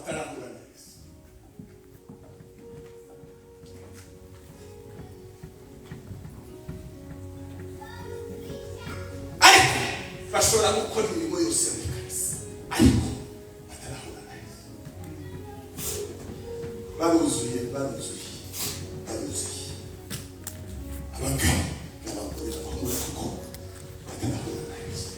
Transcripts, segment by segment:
batarahura na Yesu. Ariko bashobora gukora imirimo yose muri Kristo, ariko batarahura na Yesu. Baruzuye abagabo n'abagore bakunda kuko batarahura na Yesu.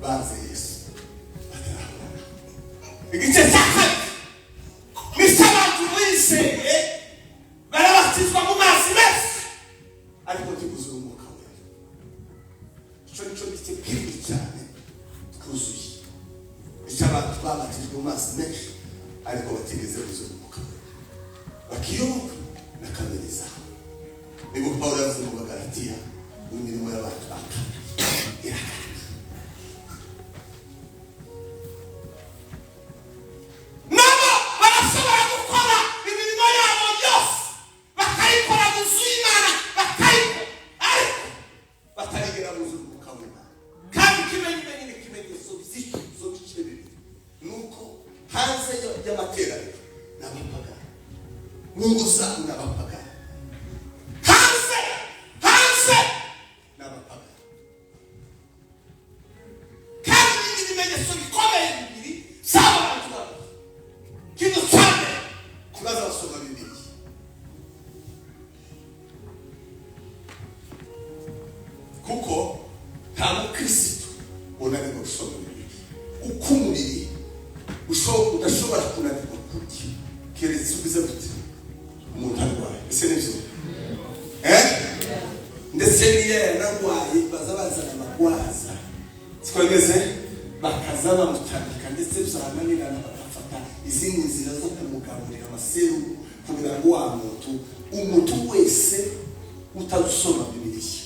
Banze Yesu batarahura. Igice cya kabiri n'abantu bizeye barabatizwa mu mazi menshi ariko ntibuzure umwuka wera. Icyo nicyo gice kinini cyane twuzuye. Icyo abantu babatijwe mu mazi menshi ariko batigeze buzura umwuka wera, bakiyoboka na kamere zabo. Nibwo Pawulo yavuze mu Bagalatiya mu mirimo y'abantu baka kuko nta mukristo unanirwa gusoma Bibiliya. Uko umubiri udashobora kunanirwa kurya keretse ubize gute umuntu arwaye. Ese nibyo? Ndetse niyo yanarwaye bazana amagwaza twemeze bakaza bamutandika, ndetse byananirana bagafata izindi nzira zo kumugaburira amaseru kugira ngo wa umuntu wese utazusoma Bibiliya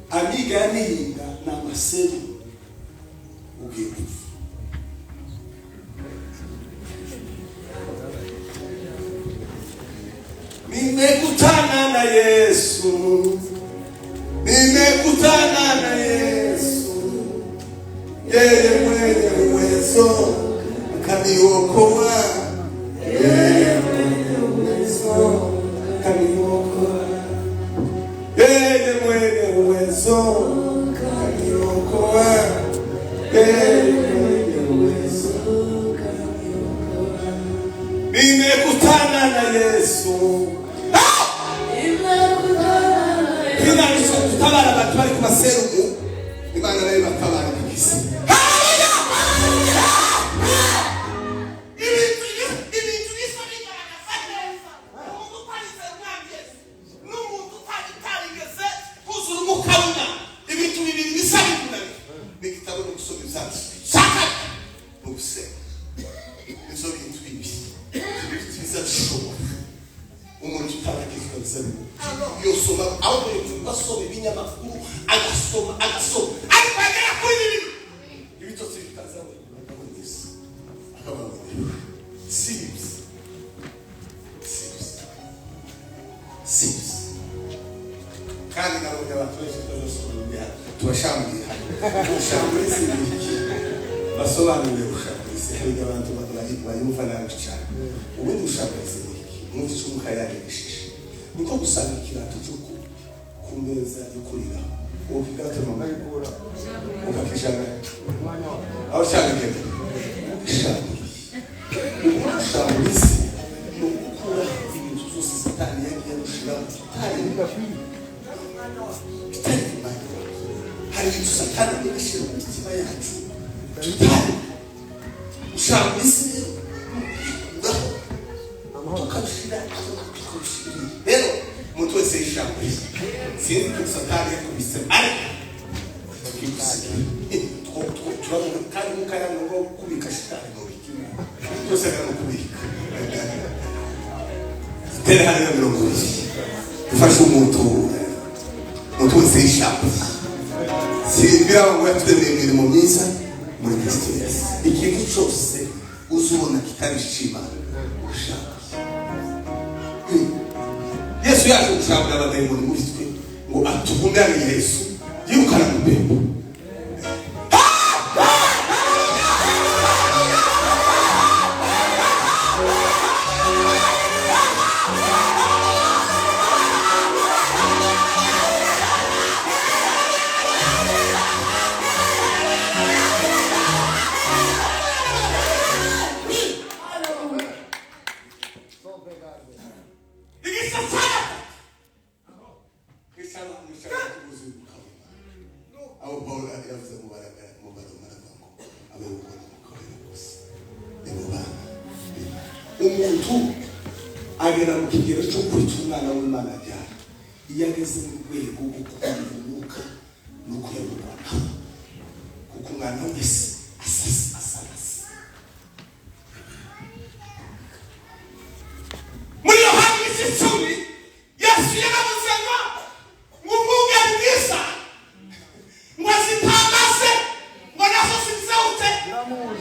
amiga nihinga na maseru ugiye kufa. Nimekutana na Yesu, yeye mwenye uwezo akaniokoa, yeye mwenye uwezo akaniokoa, yeye mwenye uwezo akaniokoa, yeye mwenye uwezo akaniokoa. Nimekutana na Yesu. Tabara abantu bari ku maserumu, Imana nayo batabara kabisa. Ibintu bisa bigaragaza neza umuntu utarize umwami Yesu n'umuntu utarigeze kuzura umwuka w'Imana. Ibintu bibiri bisa bikunaniye. Ni igitabo no gusoma ibyanditswe shaka no gusenga. Izo bintu bibiri biza bishoboka umuntu utaragizwe bizana yosoma aho basoma ibinyamakuru agasoma ariko agera kuri ibintu ibitotsi bikazawe n'aboneza akababona sibs kandi nabonye abantu benshi bazosoma tubashambira basobanuriye gushakiriza hari abantu bayumva nabi cyane. Ubundi gushakiriza umuntu cyumuka yagejeje niko gusanga ikirato cyo ku meza yo kurira uwo kirato mama yikura ukakishana aho cyane kete ushambiriza no gukura ibintu byose satani yagiye gushira hari ibintu satani yashira mu mitima yacu ushambiriza tukabishira rero umuntu wese yishambiriza sinzi ko satani yakubise ariko turavuga kandi mukayanga ngo kubika shitani mu bikima byose kandi kubika tere hari na mirongo ibiri ufashe umuntu wese yishambiriza simbira ngo yaturemeye imirimo myiza muri Kristo Yesu. Ikintu cyose uzubona kitarishima ushaka yesu yaje gushaka abadayimoni muri twe ngo atugundane yesu yirukana mu bembo. Umuntu agera mu kigero cyo kwita umwana w'Imana abyara iyo ageze mu rwego rwo kumva umwuka no kuyamubona kuko umwana wese asasa muri Yohana 10 Yesu yaravuze ngo umwuga bwiza ngo zitamase ngo nazo sinzawute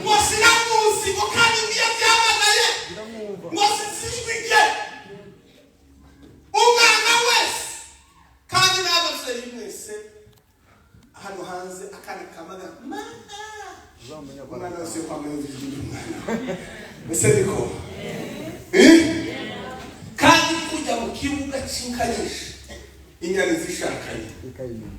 ngo sinamuzi ngo kandi ngiye byamagaye ngo sisijwike umwana wese kandi n'ababyeyi mwese hano hanze akana kamaga umwana wese kwa mwe mbese niko kandi kujya mu kibuga cy'inkanyisha inyana zishakanye ikayima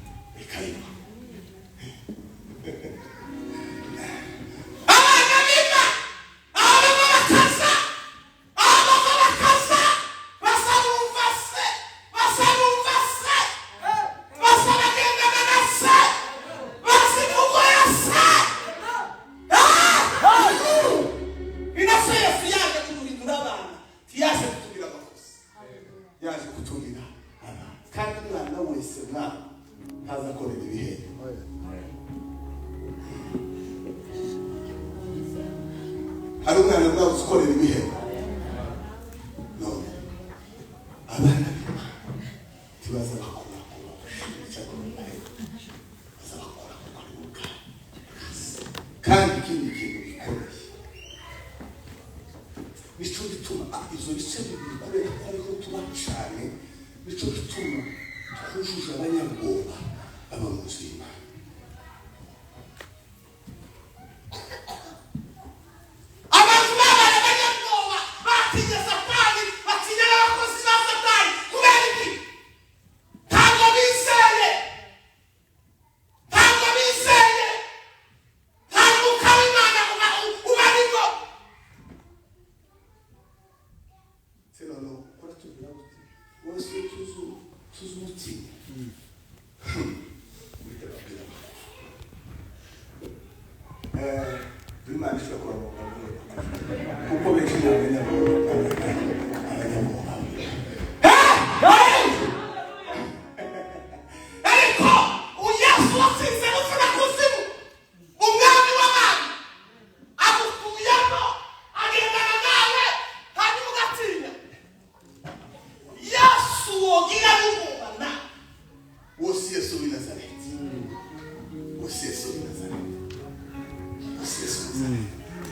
hari umwana bwawe ukorera ibihembo none abana tibaza bakora kandi ikindi kintu gikomeye nico gituma izo bice bibiri kubera ko ariho tuba cyane nico gituma twujuje abanyabwoba baba mu nzu y'Imana.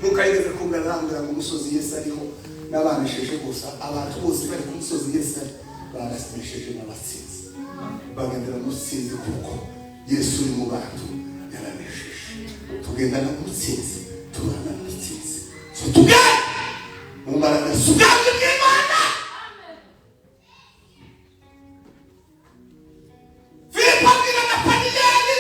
Mukayigeze kungarambira mu musozi Yesu ariho n'abanesheje gusa abantu bose bari ku musozi Yesu barasnesheje n'abatsinzi bagendera mu tsinzi kuko Yesu uri mu bantu yaranesheje tugendana mu tsinzi turana mu tsinzi so tugende mu mbaraga z'ubwami bw'Imana. Filipo abwira Nataniyeli we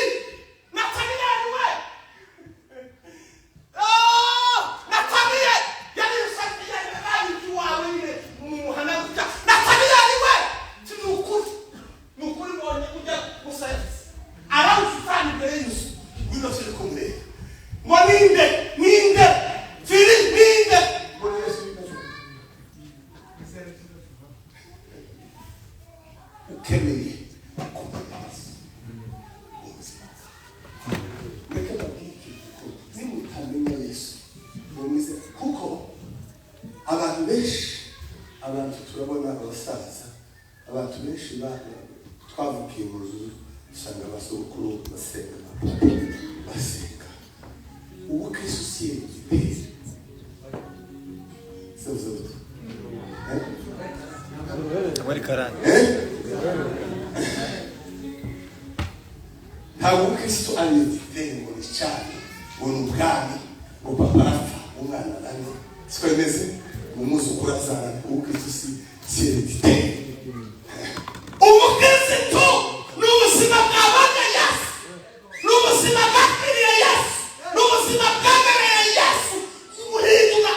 abantu turabona abasaza abantu benshi twavukiye mu ruzu usanga abasokuru basenga ubu Kristo siye igiperi Wari karani. Ntabwo Kristo ari igitenge ngo ni cyane ngo ni ubwami ngo papa arapfa umwana nani siko bimeze umwuzukuru azarana ubu Kristo si igitenge. Umukristo ni ubuzima bw'abana Yesu, ni ubuzima bwakiriye Yesu, ni ubuzima bwemereye Yesu umuhindura.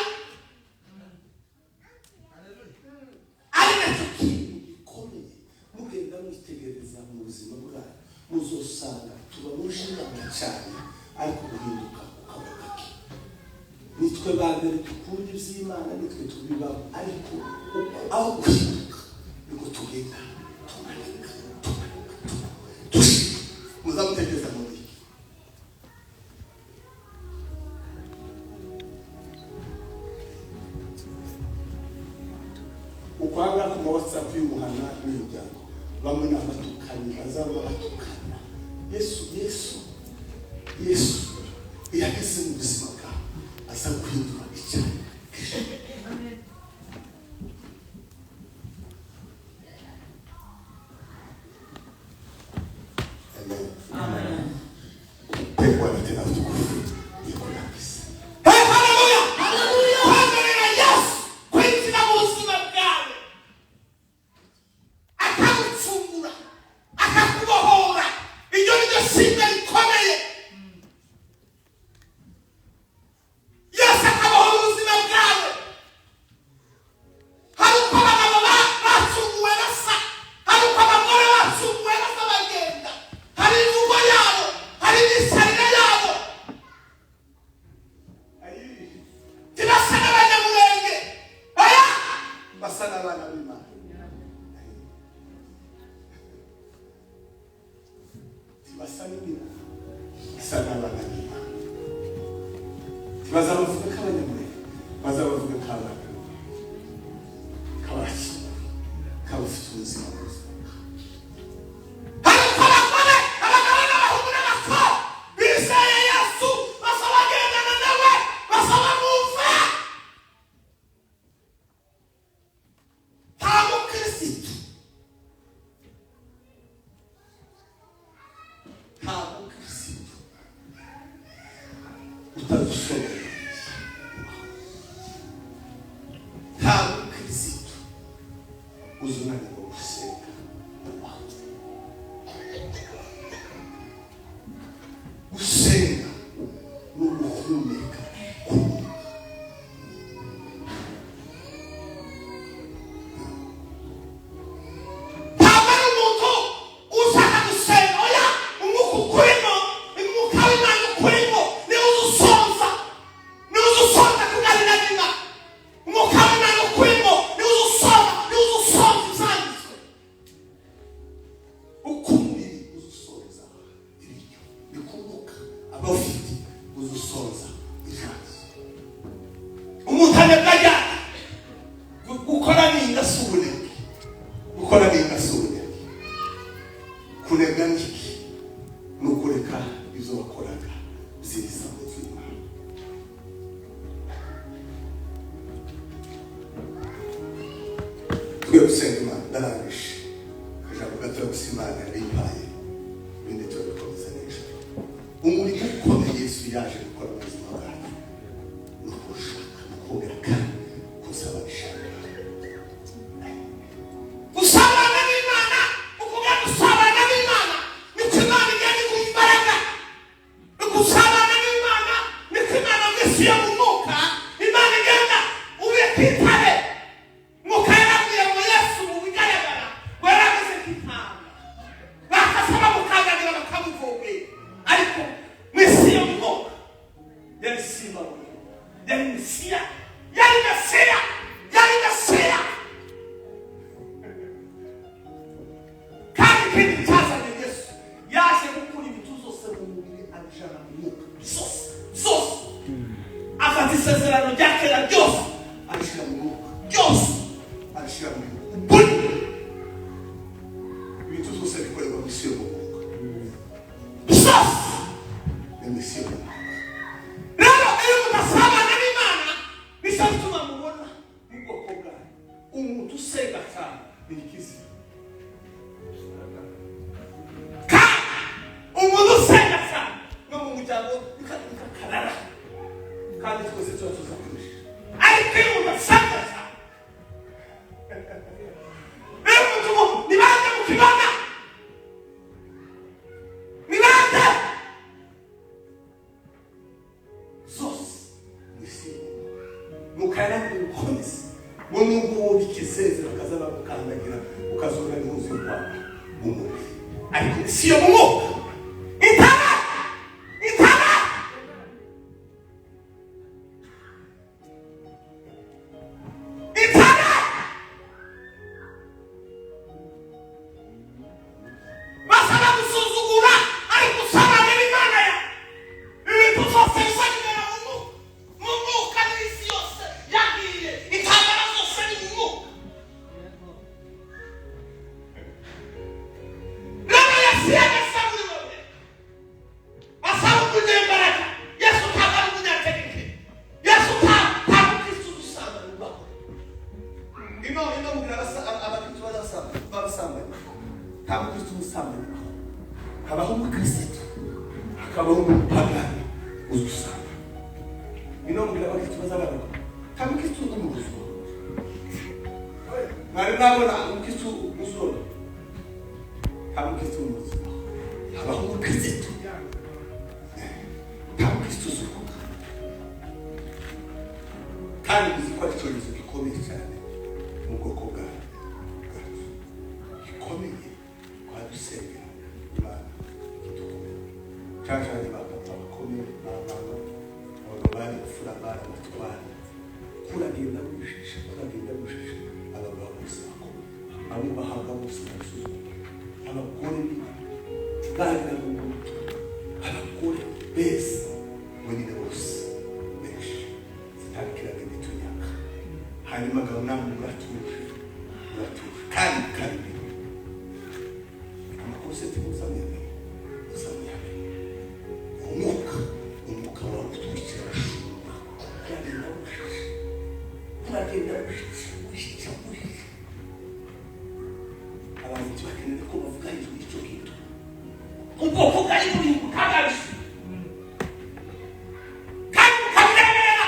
Ari nacyo kintu gikomeye mugenda mwitegereza mu buzima bwawe muzosanga tuba mushingana cyane ariko guhinduka ukabona nitwe bambere dukunda iby'Imana nitwe tubibaho ariko aho guhinduka niko tugenda muzamutekereza mu gihe ukwanga ku WhatsApp y'umuhana n'imiryango bamwe n'abatukanye bazaba batukana. Yesu yahise mu buzima bwawe asa guhindura icyaha. nikizi ka umuntu usenga cyane no mu muryango bikakarara kandi twese tuza kurusha ariko iyo udasenga cyane rero mutumo nibande mukibana nibande zose nisi mukara n'ukomisi ngo nubwo bikiseze bakazaba gukandagira ukazora n'uzi kwa umuri ariko siyo mu itara basaba gusuzugura ariko usaba n'Imana ya ibintu zose bisagera mu mwuka n'isi yose yagiye itambara zose ni mu rero Yesu yagasaburi wewe asaba kunyembaraga Yesu tagara umunyategeke Yesu tamu Kristo dusanga n'ubako ino mugira abakristo barasamba tamu Kristo musamba habaho umukristo hakabaho umupagani uzusamba ino mugira abakristo bazabana tamu Kristo n'umuzwa mwari nabona umukristo uzura tamu Kristo n'umuzwa habaho umukristo tamu Kristo uzura kandi bizikwa icyorezo gikomeye cyane mu bwoko bwacu gikomeye kwa dusengera Imana idukomeye cyane bapapa bakomeye n'abana abagabani gufura abana batwara kuragenda gushisha abagabo bose bakomeye abo bahabwa bose basuzuma abagore bari mu muto abagore beza wenyine bose benshi zitarikiraga imitunyaka hanyuma ngabo namwe muratuje kandi amakosa tumuzamye umwuka wawe utwikira kuragenda gushisha abantu bakeneye ko bavuga ijwi icyo kintu ubwoko bwari buri bukagaje kandi bukabiremerera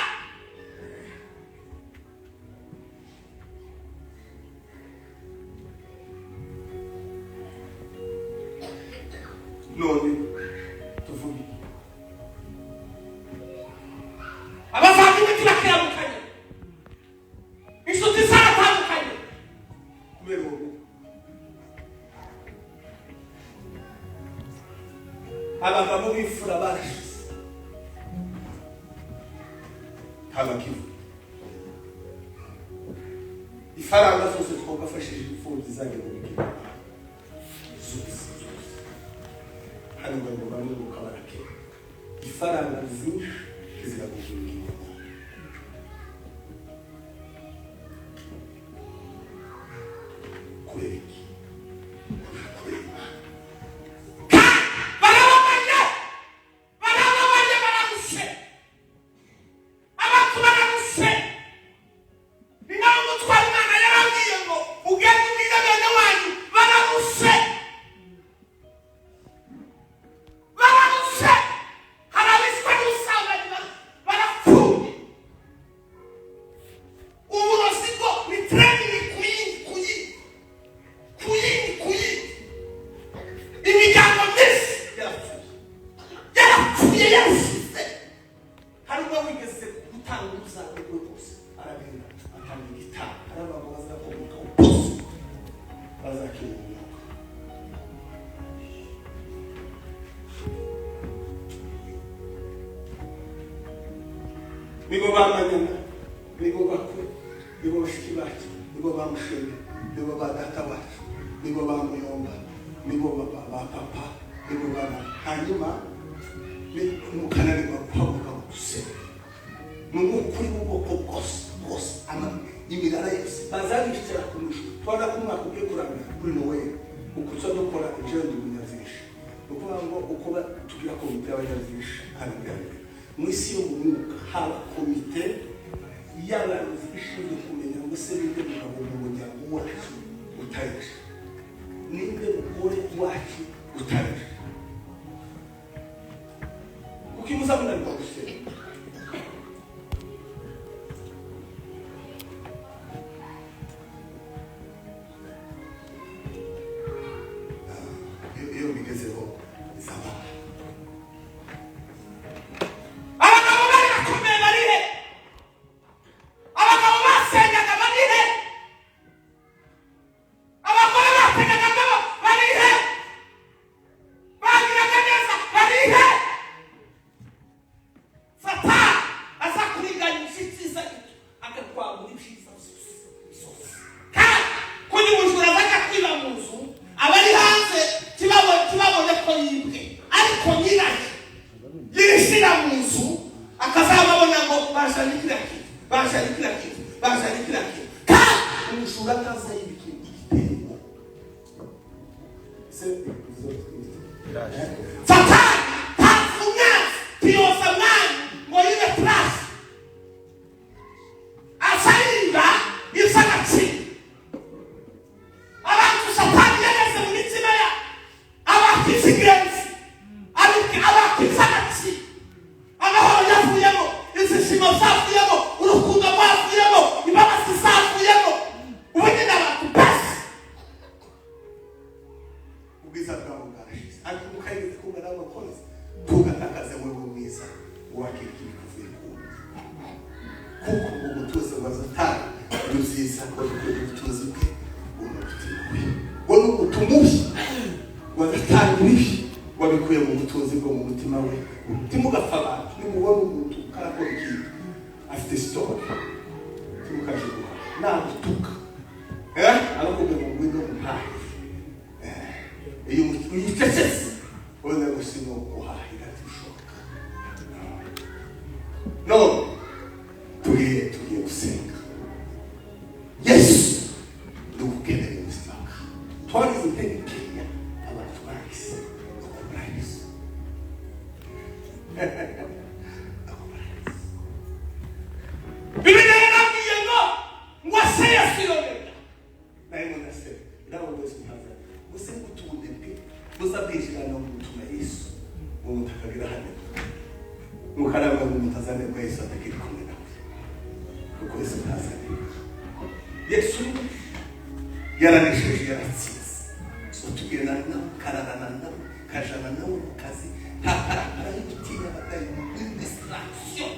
none tuvuge abavandimwe turakirabukanye inshuti zaratandukanye kubera ubu abagabo b'imfura barashize habakivu ifaranga zose twagafashije imfubyi zanjye mu bigihugu zose hano ngo bamwe mu kabarake ifaranga zinshi ziragugurira kureki nibo bamanyana nibo bakwe nibo bashiki bacu nibo bamushenge nibo badata bacu nibo bamuyomba nibo ba papa nibo bana hanyuma mukananirwa guhaguruka mu dusenge n'umukuri w'ubwoko bwose imirara yose bazabishyira ku mishwi tubona ko umwaka ugiye kurangira kuri Noel ukuza dukora ijendo munyazishi ukuvuga ngo uko tugira komite y'abanyazishi hano bwambere mu isi y'umwuka haba komite y'abantu ishinzwe kumenya ngo se binde mugabo mu muryango wacu wacu utari ukimuza munanirwa gusenga. Iyo bigezeho isaba abagabo bari bakomeye barihe, abagabo basenyaga barihe, abagore basenyaga nabo barihe, bagiraga neza barihe. Satani aza kuriganya inshikiza agakwagura ibyiza kandi kuri mujura azaga kwiba mu nzu abari hanze kibabone ko yibwe, ariko nyirayo yirishira mu nzu akazababona ngo bajanikira kandi umujura akaza yibikira igitego. Satani hafunya tiyosa mwana ngo yibe plus asayiba yisagaci abantu Satani yageze mu mitima ya abakisigenzi abakisagaci amahoro yavuyemo, izishimo zavuyemo, urukundo rwavuyemo, imbabazi zavuyemo, ubugeni abantu basi ubwiza bwabo bwarashize. ariko mukayigeze kumva n'abakozi tugatakaza wewe mwiza wakira ibikuvuye kuko umutuzo wa Satani ruziza ko ubutuzi bwe unututiwe wowe utumushi wa Satani wishi wabikuye mu butunzi bwo mu mutima we. Timugapfa abantu nimubona umuntu karakora ikintu afite story timukajuguha nagutuka arakubwe mu ngwindo muhaye iyo uyicecetse wenda gusimo guhahira tishoka. No tugiye gusenga Yesu dukeneye ubuzima twari utegekenya abantu bahise Biblia inambia ngo aseya sirogera naye munase ndawo bose mhaza muse kutubudebwe muzabishira no gutuma Yesu mu mutakagira hane mukaraba mu mutazane kwa Yesu atakiri kumwe nawe kuko Yesu ntazane. Yesu yaranisheje yaratsinze so tugenda na kararana na kajana na kazi ntakarara y'igitinya bataye mu distraction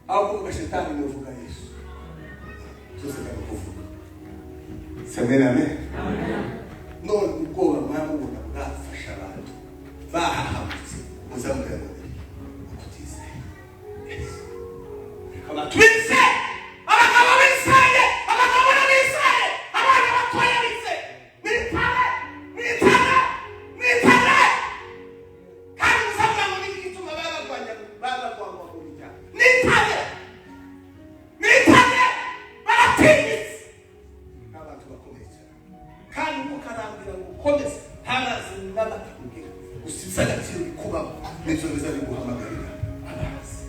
aho Shetani muvuga Yesu cyose kakuvuga semena me no ubwoba mwamubona bwafasha abantu bahahamutse muzamubwira ngo kutize kama twinse abagabo bisaye abagabo bisaye abana batoya bisaye nitare kandi musabwa ngo nigituma babagwanya kurija nitare baratinze abantu bakomeza kandi mukarambira ngo komeza harazi n'abakugira usiza gaciro kuba n'ibyo biza biguhamagarira abazi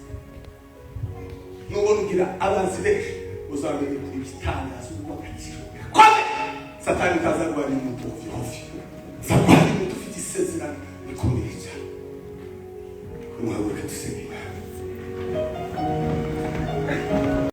nubona ugira abazi benshi uzamenye kuri bitangaza ubwagaciro kome Satani kazagwanya umuntu ofyo Satani umuntu ufite isezerano rikomeye cyane. Umuhaguruke dusenge.